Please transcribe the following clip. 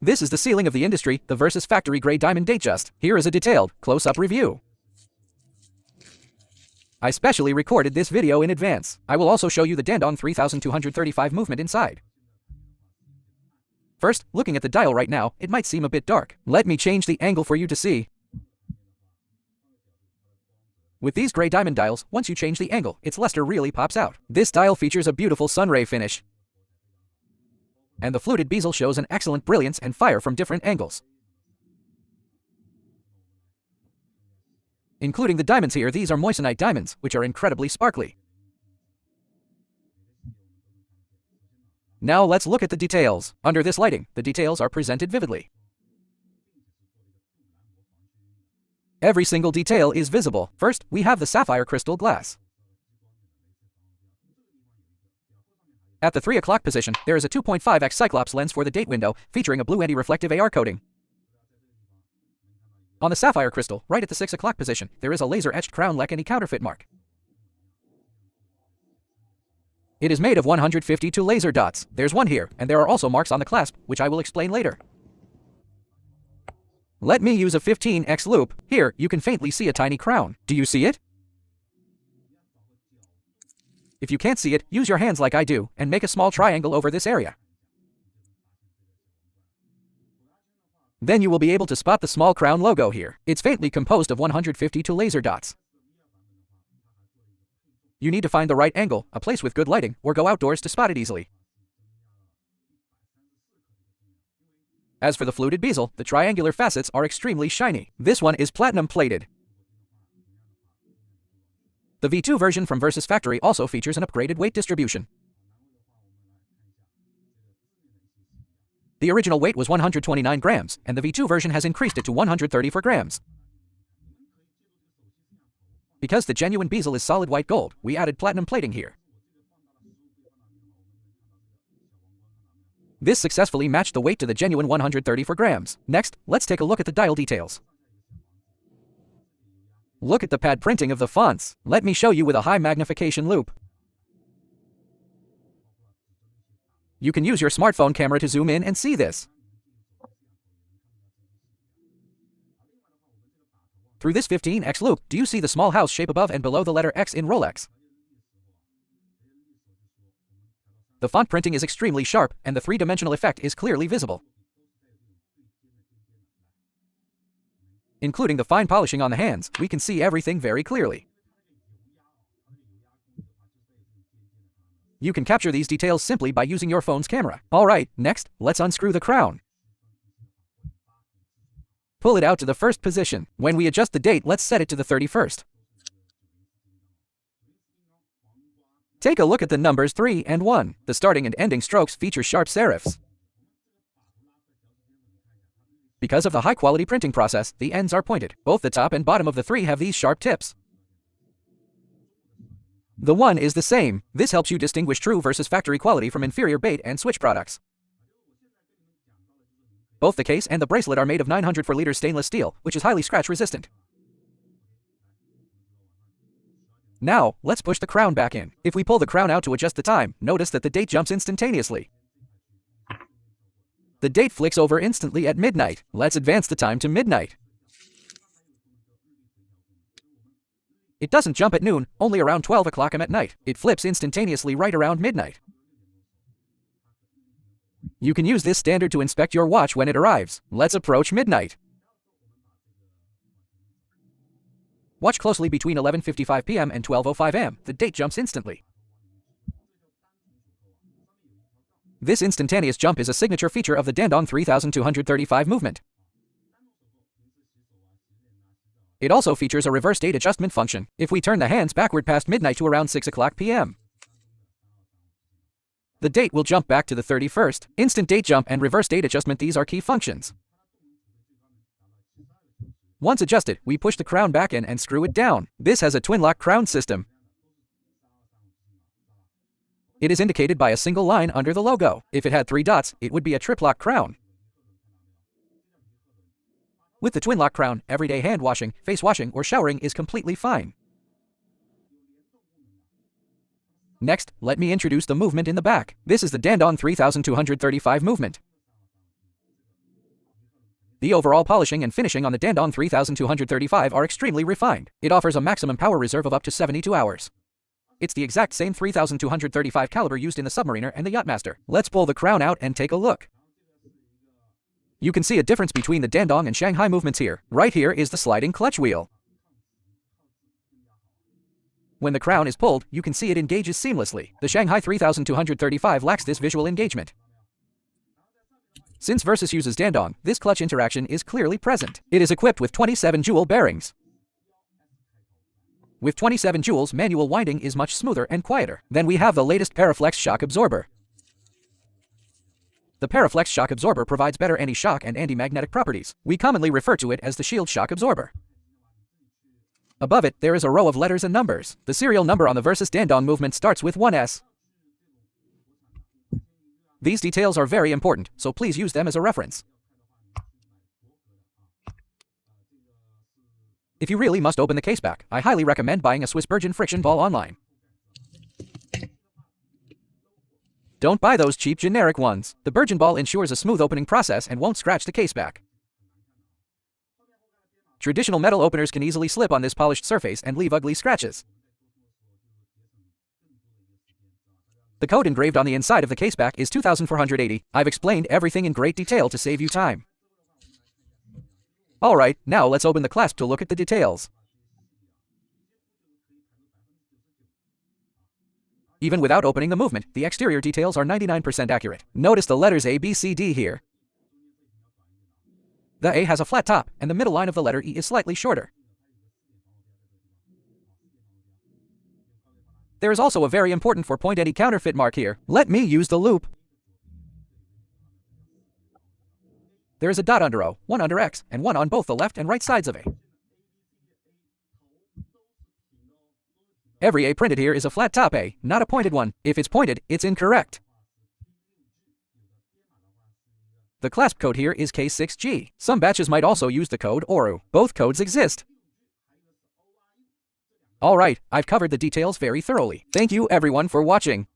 This is the ceiling of the industry, the VSF factory grade diamond Datejust. Here is a detailed, close-up review. I specially recorded this video in advance. I will also show you the Dandong 3235 movement inside. First, looking at the dial right now, it might seem a bit dark. Let me change the angle for you to see. With these gray diamond dials, once you change the angle, its luster really pops out. This dial features a beautiful sunray finish. And the fluted bezel shows an excellent brilliance and fire from different angles. Including the diamonds here, these are Moissanite diamonds, which are incredibly sparkly. Now let's look at the details. Under this lighting, the details are presented vividly. Every single detail is visible. First, we have the sapphire crystal glass. At the 3 o'clock position, there is a 2.5x Cyclops lens for the date window, featuring a blue anti-reflective AR coating. On the sapphire crystal, right at the 6 o'clock position, there is a laser-etched crown-like Anti-Counterfeit mark. It is made of 152 laser dots. There's one here, and there are also marks on the clasp, which I will explain later. Let me use a 15x loop. Here, you can faintly see a tiny crown. Do you see it? If you can't see it, use your hands like I do, and make a small triangle over this area. Then you will be able to spot the small crown logo here. It's faintly composed of 152 laser dots. You need to find the right angle, a place with good lighting, or go outdoors to spot it easily. As for the fluted bezel, the triangular facets are extremely shiny. This one is platinum plated. The V2 version from VSF factory also features an upgraded weight distribution. The original weight was 129 grams, and the V2 version has increased it to 134 grams. Because the genuine bezel is solid white gold, we added platinum plating here. This successfully matched the weight to the genuine 134 grams. Next, let's take a look at the dial details. Look at the pad printing of the fonts. Let me show you with a high magnification loupe. You can use your smartphone camera to zoom in and see this. Through this 15x loupe, do you see the small house shape above and below the letter X in Rolex? The font printing is extremely sharp, and the three-dimensional effect is clearly visible. Including the fine polishing on the hands, we can see everything very clearly. You can capture these details simply by using your phone's camera. Alright, next, let's unscrew the crown. Pull it out to the first position. When we adjust the date, let's set it to the 31st. Take a look at the numbers 3 and 1. The starting and ending strokes feature sharp serifs. Because of the high-quality printing process, the ends are pointed. Both the top and bottom of the 3 have these sharp tips. The 1 is the same. This helps you distinguish true versus factory quality from inferior bait and switch products. Both the case and the bracelet are made of 900 4-liter stainless steel, which is highly scratch-resistant. Now, let's push the crown back in. If we pull the crown out to adjust the time, notice that the date jumps instantaneously. The date flicks over instantly at midnight. Let's advance the time to midnight. It doesn't jump at noon, only around 12 o'clock at night. It flips instantaneously right around midnight. You can use this standard to inspect your watch when it arrives. Let's approach midnight. Watch closely between 11:55 p.m. and 12:05 a.m. The date jumps instantly. This instantaneous jump is a signature feature of the Dandong 3235 movement. It also features a reverse date adjustment function. If we turn the hands backward past midnight to around 6 o'clock p.m., the date will jump back to the 31st. Instant date jump and reverse date adjustment, these are key functions. Once adjusted, we push the crown back in and screw it down. This has a twin-lock crown system. It is indicated by a single line under the logo. If it had 3 dots, it would be a triplock crown. With the twin-lock crown, everyday hand washing, face washing, or showering is completely fine. Next, let me introduce the movement in the back. This is the Dandong 3235 movement. The overall polishing and finishing on the Dandong 3235 are extremely refined. It offers a maximum power reserve of up to 72 hours. It's the exact same 3235 caliber used in the Submariner and the Yachtmaster. Let's pull the crown out and take a look. You can see a difference between the Dandong and Shanghai movements here. Right here is the sliding clutch wheel. When the crown is pulled, you can see it engages seamlessly. The Shanghai 3235 lacks this visual engagement. Since Versus uses Dandong, this clutch interaction is clearly present. It is equipped with 27 jewel bearings. With 27 jewels, manual winding is much smoother and quieter. Then we have the latest Paraflex shock absorber. The Paraflex shock absorber provides better anti-shock and anti-magnetic properties. We commonly refer to it as the shield shock absorber. Above it, there is a row of letters and numbers. The serial number on the Versus Dandong movement starts with 1S. These details are very important, so please use them as a reference. If you really must open the caseback, I highly recommend buying a Swiss Bergen friction ball online. Don't buy those cheap generic ones. The Bergen ball ensures a smooth opening process and won't scratch the caseback. Traditional metal openers can easily slip on this polished surface and leave ugly scratches. The code engraved on the inside of the caseback is 2480. I've explained everything in great detail to save you time. Alright, now let's open the clasp to look at the details. Even without opening the movement, the exterior details are 99% accurate. Notice the letters A, B, C, D here. The A has a flat top, and the middle line of the letter E is slightly shorter. There is also a very important 4-point anti-counterfeit mark here. Let me use the loop. There is a dot under O, one under X, and one on both the left and right sides of A. Every A printed here is a flat top A, not a pointed one. If it's pointed, it's incorrect. The clasp code here is K6G. Some batches might also use the code ORU. Both codes exist. Alright, I've covered the details very thoroughly. Thank you everyone for watching.